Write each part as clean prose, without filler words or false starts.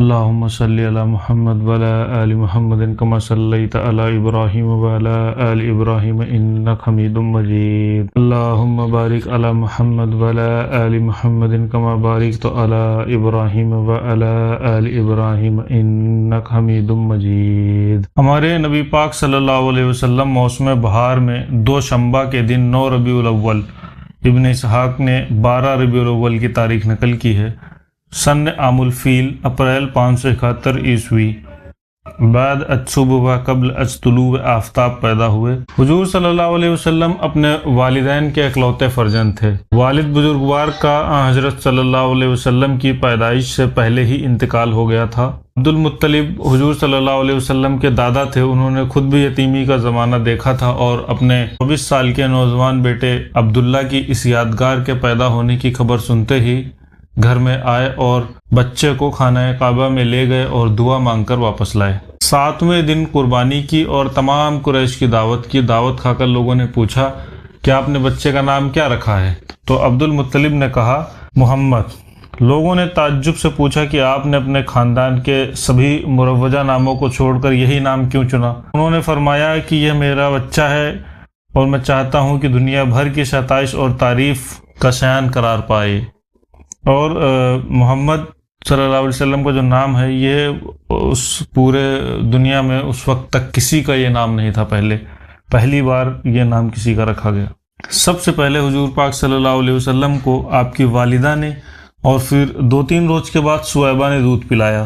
اللهم صل على محمد وعلى آل محمد كما صليت على إبراهيم وعلى آل إبراهيم إنك حميد مجيد. اللهم بارك على محمد وعلى آل محمد كما باركت على إبراهيم وعلى آل إبراهيم إنك حميد مجيد. ہمارے نبی پاک صلی اللہ علیہ وسلم موسم بہار میں دوشنبہ کے دن 9 ربیع الاول، ابن اسحاق نے 12 ربیع الاول کی تاریخ نقل کی ہے، سن عام الفیل اپریل 571 عیسوی، بعد از صبح و قبل از طلوع آفتاب پیدا ہوئے. حضور صلی اللہ علیہ وسلم اپنے والدین کے اکلوتے فرزند تھے. والد بزرگوار کا حضرت صلی اللہ علیہ وسلم کی پیدائش سے پہلے ہی انتقال ہو گیا تھا. عبد المطلب حضور صلی اللہ علیہ وسلم کے دادا تھے. انہوں نے خود بھی یتیمی کا زمانہ دیکھا تھا اور اپنے 24 سال کے نوجوان بیٹے عبداللہ کی اس یادگار کے پیدا ہونے کی خبر سنتے ہی گھر میں آئے اور بچے کو خانہ کعبہ میں لے گئے اور دعا مانگ کر واپس لائے. 7ویں دن قربانی کی اور تمام قریش کی دعوت کھا کر لوگوں نے پوچھا کہ آپ نے بچے کا نام کیا رکھا ہے؟ تو عبد المطلب نے کہا محمد. لوگوں نے تعجب سے پوچھا کہ آپ نے اپنے خاندان کے سبھی مروجہ ناموں کو چھوڑ کر یہی نام کیوں چنا؟ انہوں نے فرمایا کہ یہ میرا بچہ ہے اور میں چاہتا ہوں کہ دنیا بھر کی ستائش اور تعریف کا شایان قرار پائے. اور محمد صلی اللہ علیہ وسلم کا جو نام ہے یہ اس پورے دنیا میں اس وقت تک کسی کا یہ نام نہیں تھا. پہلی بار یہ نام کسی کا رکھا گیا. سب سے پہلے حضور پاک صلی اللہ علیہ وسلم کو آپ کی والدہ نے اور پھر 2-3 روز کے بعد سویبہ نے دودھ پلایا.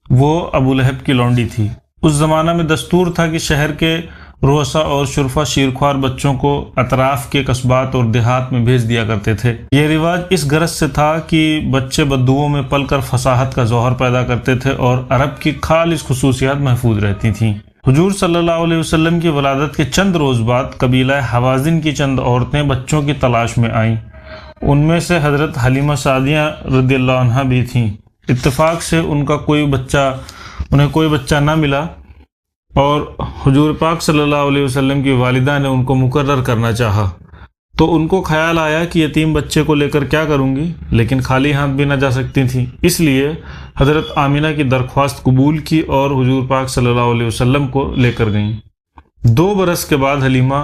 وہ ابو لہب کی لونڈی تھی. اس زمانہ میں دستور تھا کہ شہر کے رؤسا اور شرفا شیرخوار بچوں کو اطراف کے قصبات اور دیہات میں بھیج دیا کرتے تھے. یہ رواج اس غرض سے تھا کہ بچے بدوؤں میں پل کر فصاحت کا جوہر پیدا کرتے تھے اور عرب کی خالص خصوصیات محفوظ رہتی تھیں. حضور صلی اللہ علیہ وسلم کی ولادت کے چند روز بعد قبیلہ حوازن کی چند عورتیں بچوں کی تلاش میں آئیں. ان میں سے حضرت حلیمہ سعدیہ رضی اللہ عنہا بھی تھیں. اتفاق سے انہیں کوئی بچہ نہ ملا اور حضور پاک صلی اللہ علیہ وسلم کی والدہ نے ان کو مقرر کرنا چاہا. تو ان کو خیال آیا کہ یتیم بچے کو لے کر کیا کروں گی، لیکن خالی ہاتھ بھی نہ جا سکتی تھیں. اس لیے حضرت آمینہ کی درخواست قبول کی اور حضور پاک صلی اللہ علیہ وسلم کو لے کر گئیں. 2 برس کے بعد حلیمہ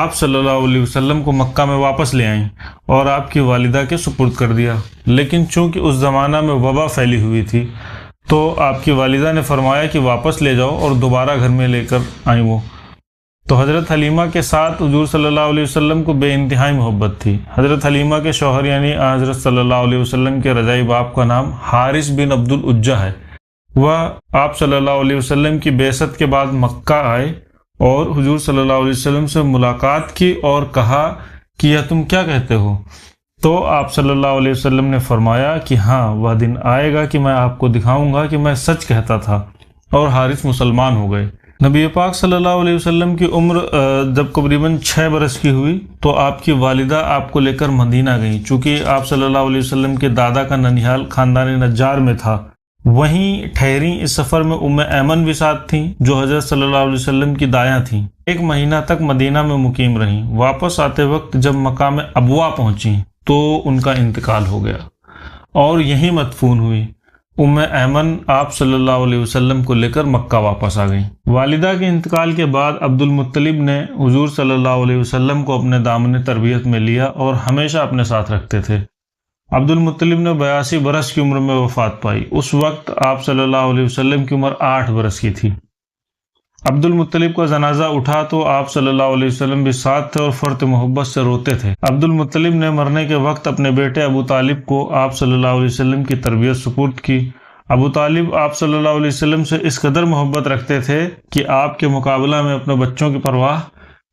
آپ صلی اللہ علیہ وسلم کو مکہ میں واپس لے آئیں اور آپ کی والدہ کے سپرد کر دیا. لیکن چونکہ اس زمانہ میں وبا پھیلی ہوئی تھی تو آپ کی والدہ نے فرمایا کہ واپس لے جاؤ اور دوبارہ گھر میں لے کر آئیں. وہ تو حضرت حلیمہ کے ساتھ حضور صلی اللہ علیہ وسلم کو بے انتہائی محبت تھی. حضرت حلیمہ کے شوہر یعنی حضرت صلی اللہ علیہ وسلم کے رضائی باپ کا نام حارث بن عبد العجہ ہے. وہ آپ صلی اللہ علیہ وسلم کی بعثت کے بعد مکہ آئے اور حضور صلی اللہ علیہ وسلم سے ملاقات کی اور کہا کہ یہ تم کیا کہتے ہو؟ تو آپ صلی اللہ علیہ وسلم نے فرمایا کہ ہاں، وہ دن آئے گا کہ میں آپ کو دکھاؤں گا کہ میں سچ کہتا تھا. اور حارث مسلمان ہو گئے. نبی پاک صلی اللہ علیہ وسلم کی عمر جب تقریباً 6 برس کی ہوئی تو آپ کی والدہ آپ کو لے کر مدینہ گئیں. چونکہ آپ صلی اللہ علیہ وسلم کے دادا کا ننیھال خاندان نجار میں تھا. وہیں ٹھہری. اس سفر میں ام ایمن بھی ساتھ تھیں جو حضرت صلی اللہ علیہ وسلم کی دایاں تھیں. 1 مہینہ تک مدینہ میں مقیم رہیں. واپس آتے وقت جب مقام ابوا پہنچیں تو ان کا انتقال ہو گیا اور یہیں مدفون ہوئی. ام ایمن آپ صلی اللہ علیہ وسلم کو لے کر مکہ واپس آ گئیں. والدہ کے انتقال کے بعد عبد المطلب نے حضور صلی اللہ علیہ وسلم کو اپنے دامن تربیت میں لیا اور ہمیشہ اپنے ساتھ رکھتے تھے. عبد المطلب نے 82 برس کی عمر میں وفات پائی. اس وقت آپ صلی اللہ علیہ وسلم کی عمر 8 برس کی تھی. عبد المطلب کا جنازہ اٹھا تو آپ صلی اللہ علیہ وسلم بھی ساتھ تھے اور فرط محبت سے روتے تھے. عبد المطلب نے مرنے کے وقت اپنے بیٹے ابو طالب کو آپ صلی اللہ علیہ وسلم کی تربیت سپرد کی. ابو طالب آپ صلی اللہ علیہ وسلم سے اس قدر محبت رکھتے تھے کہ آپ کے مقابلہ میں اپنے بچوں کی پرواہ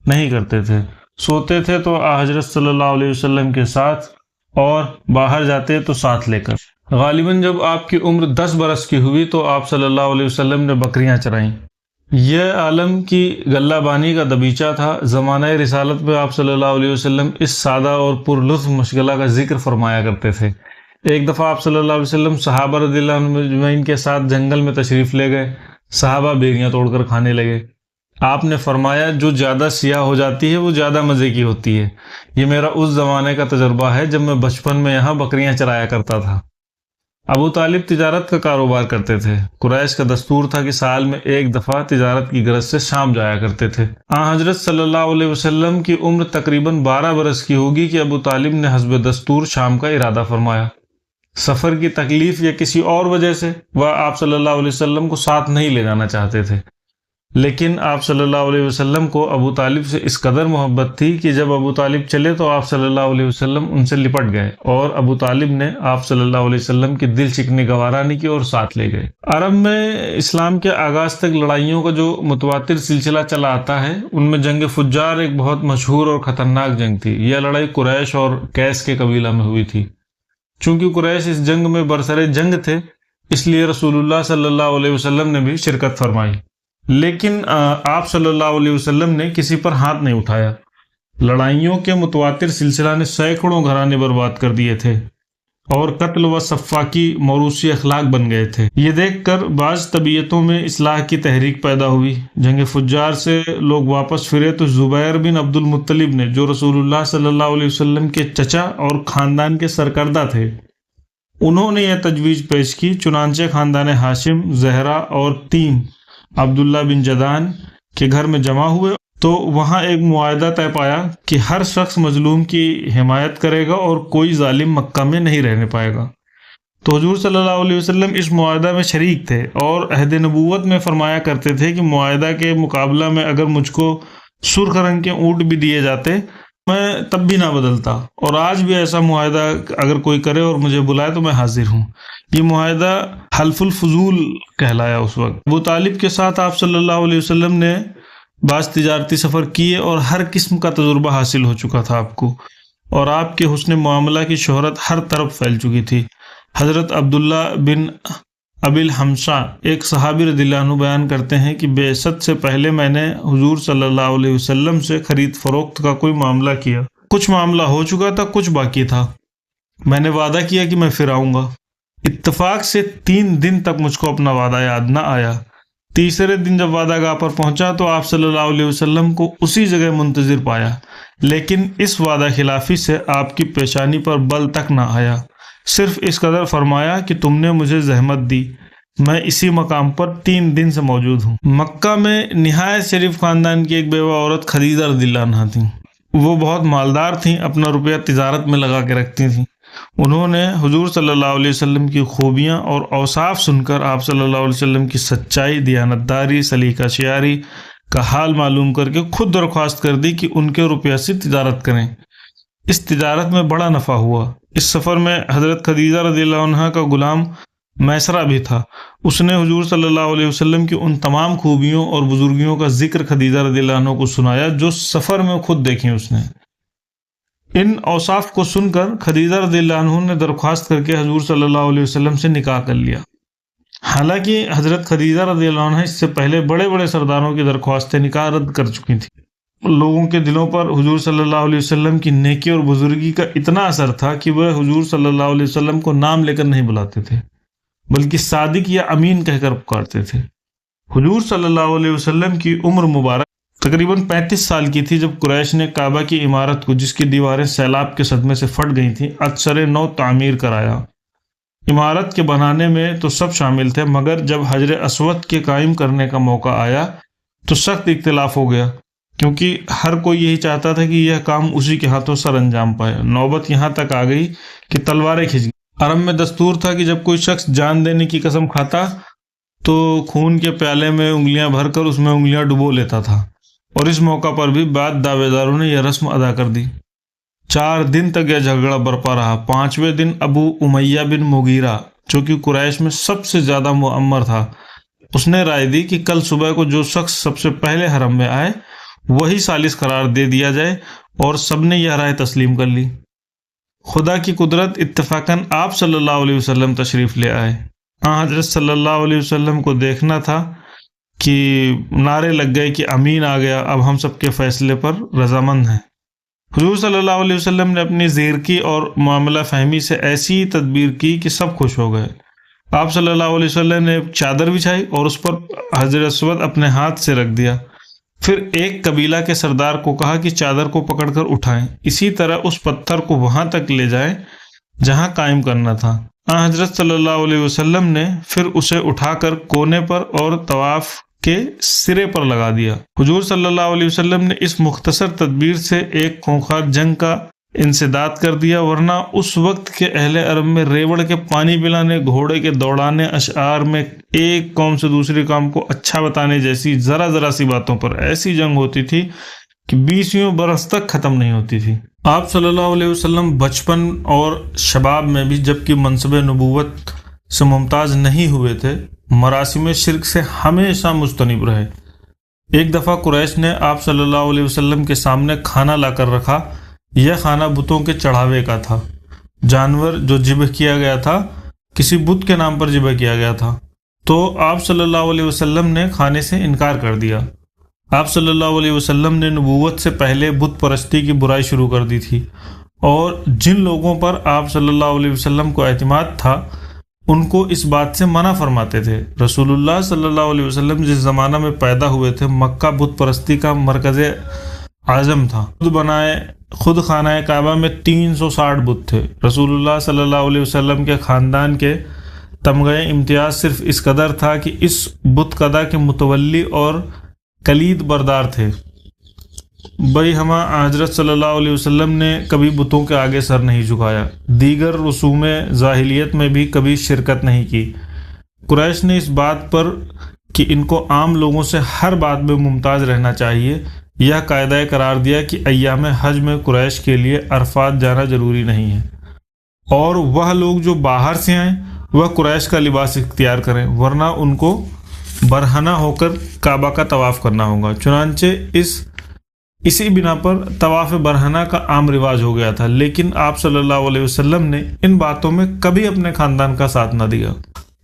نہیں کرتے تھے. سوتے تھے تو حضرت صلی اللہ علیہ وسلم کے ساتھ اور باہر جاتے تو ساتھ لے کر. غالباً جب آپ کی عمر 10 برس کی ہوئی تو آپ صلی اللہ علیہ وسلم نے بکریاں چرائیں. یہ عالم کی غلہ بانی کا دبیچہ تھا. زمانہ رسالت میں آپ صلی اللہ علیہ وسلم اس سادہ اور پر لطف مشغلہ کا ذکر فرمایا کرتے تھے. ایک دفعہ آپ صلی اللہ علیہ وسلم صحابہ رضی اللہ عنہم اجمعین کے ساتھ جنگل میں تشریف لے گئے. صحابہ بیریاں توڑ کر کھانے لگے. آپ نے فرمایا جو زیادہ سیاہ ہو جاتی ہے وہ زیادہ مزے کی ہوتی ہے. یہ میرا اس زمانے کا تجربہ ہے جب میں بچپن میں یہاں بکریاں چرایا کرتا تھا. ابو طالب تجارت کا کاروبار کرتے تھے۔ قریش کا دستور تھا کہ سال میں ایک دفعہ تجارت کی غرض سے شام جایا کرتے تھے۔ حضرت صلی اللہ علیہ وسلم کی عمر تقریباً 12 برس کی ہوگی کہ ابو طالب نے حسب دستور شام کا ارادہ فرمایا۔ سفر کی تکلیف یا کسی اور وجہ سے وہ آپ صلی اللہ علیہ وسلم کو ساتھ نہیں لے جانا چاہتے تھے، لیکن آپ صلی اللہ علیہ وسلم کو ابو طالب سے اس قدر محبت تھی کہ جب ابو طالب چلے تو آپ صلی اللہ علیہ وسلم ان سے لپٹ گئے، اور ابو طالب نے آپ صلی اللہ علیہ وسلم کی دل چکنی گوارا نہیں کی اور ساتھ لے گئے۔ عرب میں اسلام کے آغاز تک لڑائیوں کا جو متواتر سلسلہ چلا آتا ہے، ان میں جنگ فجار ایک بہت مشہور اور خطرناک جنگ تھی۔ یہ لڑائی قریش اور کیس کے قبیلہ میں ہوئی تھی۔ چونکہ قریش اس جنگ میں برسر جنگ تھے، اس لیے رسول اللہ صلی اللہ علیہ وسلم نے بھی شرکت فرمائی، لیکن آپ صلی اللہ علیہ وسلم نے کسی پر ہاتھ نہیں اٹھایا۔ لڑائیوں کے متواتر سلسلہ نے سینکڑوں گھرانے برباد کر دیے تھے اور قتل و صفاقی موروثی اخلاق بن گئے تھے۔ یہ دیکھ کر بعض طبیعتوں میں اصلاح کی تحریک پیدا ہوئی۔ جنگ فجار سے لوگ واپس پھرے تو زبیر بن عبد المطلب نے، جو رسول اللہ صلی اللہ علیہ وسلم کے چچا اور خاندان کے سرکردہ تھے، انہوں نے یہ تجویز پیش کی۔ چنانچہ خاندان ہاشم، زہرا اور تیم عبداللہ بن جدان کے گھر میں جمع ہوئے تو وہاں ایک معاہدہ طے پایا کہ ہر شخص مظلوم کی حمایت کرے گا اور کوئی ظالم مکہ میں نہیں رہنے پائے گا۔ تو حضور صلی اللہ علیہ وسلم اس معاہدہ میں شریک تھے اور عہد نبوت میں فرمایا کرتے تھے کہ معاہدہ کے مقابلہ میں اگر مجھ کو سرخ رنگ کے اونٹ بھی دیے جاتے میں تب بھی نہ بدلتا، اور آج بھی ایسا معاہدہ اگر کوئی کرے اور مجھے بلائے تو میں حاضر ہوں۔ یہ معاہدہ حلف الفضول کہلایا اس وقت۔ ابو طالب کے ساتھ آپ صلی اللہ علیہ وسلم نے بعض تجارتی سفر کیے اور ہر قسم کا تجربہ حاصل ہو چکا تھا آپ کو، اور آپ کے حسن معاملہ کی شہرت ہر طرف پھیل چکی تھی۔ حضرت عبداللہ بن ابی الحمصہ ایک صحابی رضی اللہ عنہ بیان کرتے ہیں کہ بعثت سے پہلے میں نے حضور صلی اللہ علیہ وسلم سے خرید فروخت کا کوئی معاملہ کیا۔ کچھ معاملہ ہو چکا تھا، کچھ باقی تھا۔ میں نے وعدہ کیا کہ میں پھر آؤں گا۔ اتفاق سے 3 دن تک مجھ کو اپنا وعدہ یاد نہ آیا۔ تیسرے دن جب وعدہ گاہ پر پہنچا تو آپ صلی اللہ علیہ وسلم کو اسی جگہ منتظر پایا، لیکن اس وعدہ خلافی سے آپ کی پیشانی پر بل تک نہ آیا۔ صرف اس قدر فرمایا کہ تم نے مجھے زحمت دی، میں اسی مقام پر 3 دن سے موجود ہوں۔ مکہ میں نہایت شریف خاندان کی ایک بیوہ عورت خدیجہ رضی اللہ عنہا تھیں۔ وہ بہت مالدار تھیں، اپنا روپیہ تجارت میں لگا کے رکھتی تھیں۔ انہوں نے حضور صلی اللہ علیہ وسلم کی خوبیاں اور اوصاف سن کر آپ صلی اللہ علیہ وسلم کی سچائی، دیانتداری، سلیقہ شیاری کا حال معلوم کر کے خود درخواست کر دی کہ ان کے روپیہ سے تجارت کریں۔ اس تجارت میں بڑا نفع ہوا۔ اس سفر میں حضرت خدیجہ رضی اللہ عنہا کا غلام میسرہ بھی تھا۔ اس نے حضور صلی اللہ علیہ وسلم کی ان تمام خوبیوں اور بزرگیوں کا ذکر خدیجہ رضی اللہ عنہ کو سنایا جو سفر میں خود دیکھیں اس نے۔ ان اوصاف کو سن کر خدیجہ رضی اللہ عنہ نے درخواست کر کے حضور صلی اللہ علیہ وسلم سے نکاح کر لیا۔ حالانکہ حضرت خدیجہ رضی اللہ عنہ اس سے پہلے بڑے بڑے سرداروں کی درخواستیں نکاح رد کر چکی تھیں۔ لوگوں کے دلوں پر حضور صلی اللہ علیہ وسلم کی نیکی اور بزرگی کا اتنا اثر تھا کہ وہ حضور صلی اللہ علیہ وسلم کو نام لے کر نہیں بلاتے تھے، بلکہ صادق یا امین کہہ کر پکارتے تھے۔ حضور صلی اللہ علیہ وسلم کی عمر مبارک تقریباً 35 سال کی تھی جب قریش نے کعبہ کی عمارت کو، جس کی دیواریں سیلاب کے صدمے سے پھٹ گئی تھیں، ازسر نو تعمیر کرایا۔ عمارت کے بنانے میں تو سب شامل تھے، مگر جب حجر اسود کے قائم کرنے کا موقع آیا تو سخت اختلاف ہو گیا، کیونکہ ہر کوئی یہی چاہتا تھا کہ یہ کام اسی کے ہاتھوں سر انجام پائے۔ نوبت یہاں تک آ گئی کہ تلواریں کھنچ گئی۔ عرب میں دستور تھا کہ جب کوئی شخص جان دینے کی قسم کھاتا تو خون کے پیالے میں انگلیاں بھر کر اس میں انگلیاں ڈبو لیتا تھا، اور اس موقع پر بھی بعد دعوے داروں نے یہ رسم ادا کر دی۔ 4 دن تک یہ جھگڑا برپا رہا۔ 5ویں دن ابو امیہ بن مغیرہ، جو کہ قریش میں سب سے زیادہ معمر تھا، اس نے رائے دی کہ کل صبح کو جو شخص سب سے پہلے حرم میں آئے وہی ثالث قرار دے دیا جائے، اور سب نے یہ رائے تسلیم کر لی۔ خدا کی قدرت، اتفاقاً آپ صلی اللہ علیہ وسلم تشریف لے آئے۔ حضرت صلی اللہ علیہ وسلم کو دیکھنا تھا کہ نعرے لگ گئے کہ امین آ گیا، اب ہم سب کے فیصلے پر رضامند ہیں۔ حضور صلی اللہ علیہ وسلم نے اپنی زیرکی اور معاملہ فہمی سے ایسی تدبیر کی کہ سب خوش ہو گئے۔ آپ صلی اللہ علیہ وسلم نے چادر بچھائی اور اس پر حجر اسود اپنے ہاتھ سے رکھ دیا۔ پھر ایک قبیلہ کے سردار کو کہا کہ چادر کو پکڑ کر اٹھائیں، اسی طرح اس پتھر کو وہاں تک لے جائیں جہاں قائم کرنا تھا۔ حضرت صلی اللہ علیہ وسلم نے پھر اسے اٹھا کر کونے پر اور طواف کے سرے پر لگا دیا۔ حضور صلی اللہ علیہ وسلم نے اس مختصر تدبیر سے ایک خونخوار جنگ کا انسداد کر دیا، ورنہ اس وقت کے اہل عرب میں ریوڑ کے پانی پلانے، گھوڑے کے دوڑانے، اشعار میں ایک قوم سے دوسری قوم کو اچھا بتانے جیسی ذرا سی باتوں پر ایسی جنگ ہوتی تھی کہ 20 برس تک ختم نہیں ہوتی تھی۔ آپ صلی اللہ علیہ وسلم بچپن اور شباب میں بھی جبکہ منصب نبوت سے ممتاز نہیں ہوئے تھے، مراسم شرک سے ہمیشہ مجتنب رہے۔ ایک دفعہ قریش نے آپ صلی اللہ علیہ وسلم کے سامنے کھانا لا کر رکھا۔ یہ کھانا بتوں کے چڑھاوے کا تھا۔ جانور جو ذبح کیا گیا تھا کسی بت کے نام پر ذبح کیا گیا تھا، تو آپ صلی اللہ علیہ وسلم نے کھانے سے انکار کر دیا۔ آپ صلی اللہ علیہ وسلم نے نبوت سے پہلے بت پرستی کی برائی شروع کر دی تھی، اور جن لوگوں پر آپ صلی اللہ علیہ وسلم کو اعتماد تھا ان کو اس بات سے منع فرماتے تھے۔ رسول اللہ صلی اللہ علیہ وسلم جس زمانہ میں پیدا ہوئے تھے، مکہ بت پرستی کا مرکز اعظم تھا۔ خود خانہ کعبہ میں 360 بت تھے۔ رسول اللہ صلی اللہ علیہ وسلم کے خاندان کے تمغہ امتیاز صرف اس قدر تھا کہ اس بت قدا کے متولی اور کلید بردار تھے۔ بھائی ہمہ حضرت صلی اللہ علیہ وسلم نے کبھی بتوں کے آگے سر نہیں جھکایا، دیگر رسوم ظاہلیت میں بھی کبھی شرکت نہیں کی۔ قریش نے اس بات پر کہ ان کو عام لوگوں سے ہر بات میں ممتاز رہنا چاہیے، یہ قاعدہ قرار دیا کہ ایام حج میں قریش کے لیے عرفات جانا ضروری نہیں ہے، اور وہ لوگ جو باہر سے آئیں وہ قریش کا لباس اختیار کریں، ورنہ ان کو برہنہ ہو کر کعبہ کا طواف کرنا ہوگا۔ چنانچہ اسی بنا پر طواف برہنہ کا عام رواج ہو گیا تھا، لیکن آپ صلی اللہ علیہ وسلم نے ان باتوں میں کبھی اپنے خاندان کا ساتھ نہ دیا۔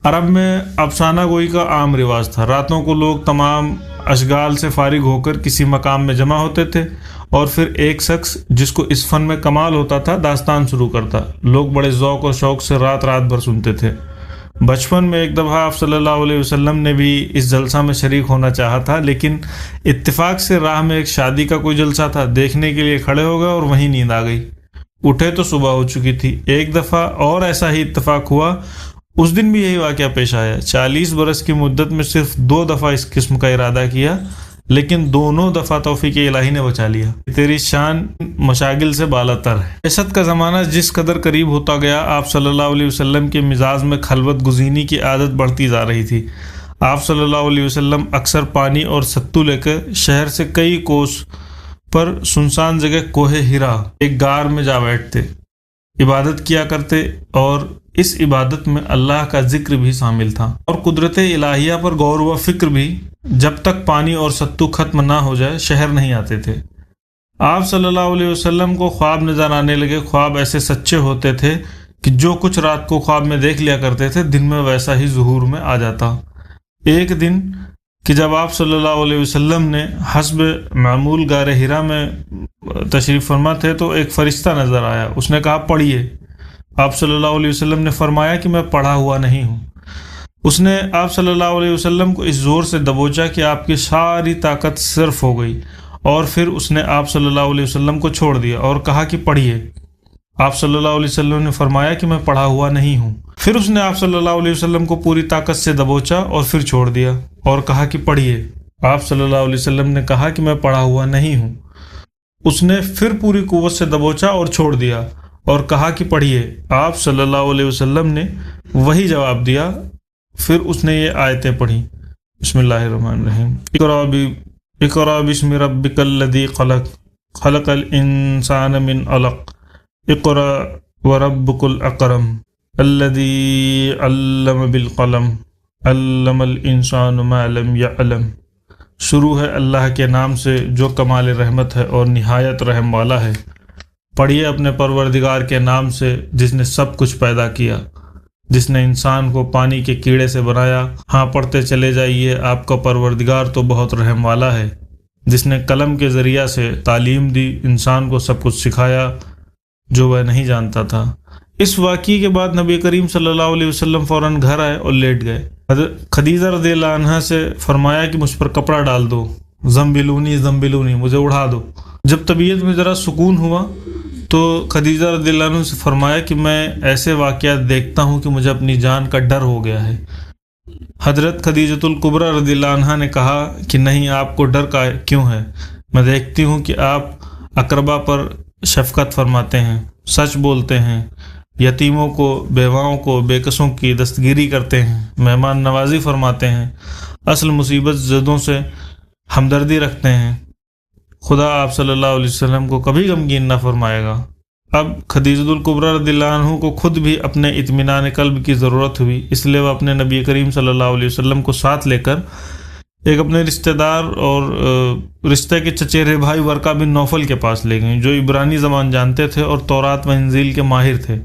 عرب میں افسانہ گوئی کا عام رواج تھا۔ راتوں کو لوگ تمام اشغال سے فارغ ہو کر کسی مقام میں جمع ہوتے تھے، اور پھر ایک شخص جس کو اس فن میں کمال ہوتا تھا داستان شروع کرتا۔ لوگ بڑے ذوق اور شوق سے رات بھر سنتے تھے۔ بچپن میں ایک دفعہ آپ صلی اللہ علیہ وسلم نے بھی اس جلسہ میں شریک ہونا چاہا تھا، لیکن اتفاق سے راہ میں ایک شادی کا کوئی جلسہ تھا، دیکھنے کے لیے کھڑے ہو گئے اور وہیں نیند آ گئی۔ اٹھے تو صبح ہو چکی تھی۔ ایک دفعہ اور ایسا ہی اتفاق ہوا، اس دن بھی یہی واقعہ پیش آیا۔ 40 برس کی مدت میں صرف 2 دفعہ اس قسم کا ارادہ کیا، لیکن دونوں دفعہ توفیق الہی نے بچا لیا۔ تیری شان مشاغل سے بالا تر ہے۔ بعثت کا زمانہ جس قدر قریب ہوتا گیا، آپ صلی اللہ علیہ وسلم کے مزاج میں خلوت گزینی کی عادت بڑھتی جا رہی تھی۔ آپ صلی اللہ علیہ وسلم اکثر پانی اور ستو لے کر شہر سے کئی کوس پر سنسان جگہ کوہ ہرا ایک غار میں جا بیٹھتے، عبادت کیا کرتے، اور اس عبادت میں اللہ کا ذکر بھی شامل تھا، اور قدرت الہیہ پر غور و فکر بھی۔ جب تک پانی اور ستو ختم نہ ہو جائے شہر نہیں آتے تھے۔ آپ صلی اللہ علیہ وسلم کو خواب نظر آنے لگے۔ خواب ایسے سچے ہوتے تھے کہ جو کچھ رات کو خواب میں دیکھ لیا کرتے تھے دن میں ویسا ہی ظہور میں آ جاتا۔ ایک دن کہ جب آپ صلی اللہ علیہ وسلم نے حسب معمول غار ہرا میں تشریف فرما تھے تو ایک فرشتہ نظر آیا۔ اس نے کہا پڑھیے۔ آپ صلی اللہ علیہ وسلم نے فرمایا کہ میں پڑھا ہوا نہیں ہوں۔ اس نے آپ صلی اللہ علیہ وسلم کو اس زور سے دبوچا کہ آپ کی ساری طاقت صرف ہو گئی، اور پھر اس نے آپ صلی اللہ علیہ وسلم کو چھوڑ دیا اور کہا کہ پڑھیے۔ آپ صلی اللہ علیہ وسلم نے فرمایا کہ میں پڑھا ہوا نہیں ہوں۔ پھر اس نے آپ صلی اللہ علیہ وسلم کو پوری طاقت سے دبوچا اور پھر چھوڑ دیا اور کہا کہ پڑھیے۔ آپ صلی اللہ علیہ وسلم نے کہا کہ میں پڑھا ہوا نہیں ہوں۔ اس نے پھر پوری قوت سے دبوچا اور چھوڑ دیا اور کہا کہ پڑھیے۔ آپ صلی اللہ علیہ وسلم نے وہی جواب دیا۔ پھر اس نے یہ آیتیں پڑھی۔ بسم اللہ الرحمن الرحیم۔ اقرأ باسم ربک الذی خلق، خلق الانسان من علق، اقرأ وربک الاکرم، الذی علم بالقلم، علم الانسان ما لم یعلم۔ شروع ہے اللہ کے نام سے جو کمال رحمت ہے اور نہایت رحم والا ہے۔ پڑھیے اپنے پروردگار کے نام سے جس نے سب کچھ پیدا کیا، جس نے انسان کو پانی کے کیڑے سے بنایا۔ ہاں پڑھتے چلے جائیے، آپ کا پروردگار تو بہت رحم والا ہے، جس نے قلم کے ذریعہ سے تعلیم دی، انسان کو سب کچھ سکھایا جو وہ نہیں جانتا تھا۔ اس واقعے کے بعد نبی کریم صلی اللہ علیہ وسلم فوراً گھر آئے اور لیٹ گئے۔ خدیجہ رضی اللہ عنہا سے فرمایا کہ مجھ پر کپڑا ڈال دو، زمبلونی زمبلونی، مجھے اڑا دو۔ جب طبیعت میں ذرا سکون ہوا تو خدیجہ رضی اللہ عنہ سے فرمایا کہ میں ایسے واقعات دیکھتا ہوں کہ مجھے اپنی جان کا ڈر ہو گیا ہے۔ حضرت خدیجۃ الکبریٰ رضی اللہ عنہا نے کہا کہ نہیں، آپ کو ڈر کا کیوں ہے؟ میں دیکھتی ہوں کہ آپ اقربا پر شفقت فرماتے ہیں، سچ بولتے ہیں، یتیموں کو، بیواؤں کو، بے کسوں کی دستگیری کرتے ہیں، مہمان نوازی فرماتے ہیں، اصل مصیبت زدوں سے ہمدردی رکھتے ہیں۔ خدا آپ صلی اللہ علیہ وسلم کو کبھی غمگین نہ فرمائے گا۔ اب خدیجۃ الکبریٰ رضی اللہ عنہ کو خود بھی اپنے اطمینان قلب کی ضرورت ہوئی، اس لیے وہ اپنے نبی کریم صلی اللہ علیہ وسلم کو ساتھ لے کر ایک اپنے رشتہ دار اور رشتے کے چچیرے بھائی ورقہ بن نوفل کے پاس لے گئیں، جو عبرانی زبان جانتے تھے اور تورات و انجیل کے ماہر تھے۔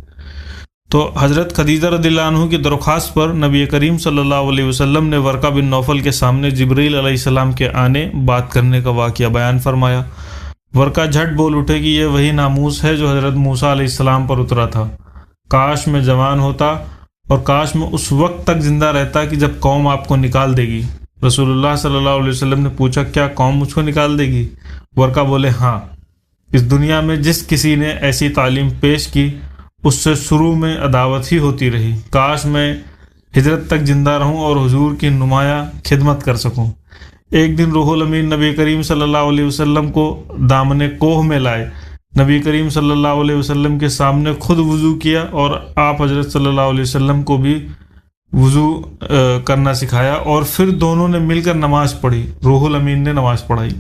تو حضرت خدیجہ رضی اللہ عنہ کی درخواست پر نبی کریم صلی اللہ علیہ وسلم نے ورقہ بن نوفل کے سامنے جبریل علیہ السلام کے آنے، بات کرنے کا واقعہ بیان فرمایا۔ ورقہ جھٹ بول اٹھے کہ یہ وہی ناموس ہے جو حضرت موسیٰ علیہ السلام پر اترا تھا۔ کاش میں جوان ہوتا اور کاش میں اس وقت تک زندہ رہتا کہ جب قوم آپ کو نکال دے گی۔ رسول اللہ صلی اللہ علیہ وسلم نے پوچھا، کیا قوم مجھ کو نکال دے گی؟ ورقہ بولے، ہاں، اس دنیا میں جس کسی نے ایسی تعلیم پیش کی اس سے شروع میں عداوت ہی ہوتی رہی۔ کاش میں ہجرت تک زندہ رہوں اور حضور کی نمایاں خدمت کر سکوں۔ ایک دن روح الامین نبی کریم صلی اللہ علیہ وسلم کو دامن کوہ میں لائے۔ نبی کریم صلی اللہ علیہ وسلم کے سامنے خود وضو کیا اور آپ حضرت صلی اللہ علیہ وسلم کو بھی وضو کرنا سکھایا، اور پھر دونوں نے مل کر نماز پڑھی۔ روح الامین نے نماز پڑھائی۔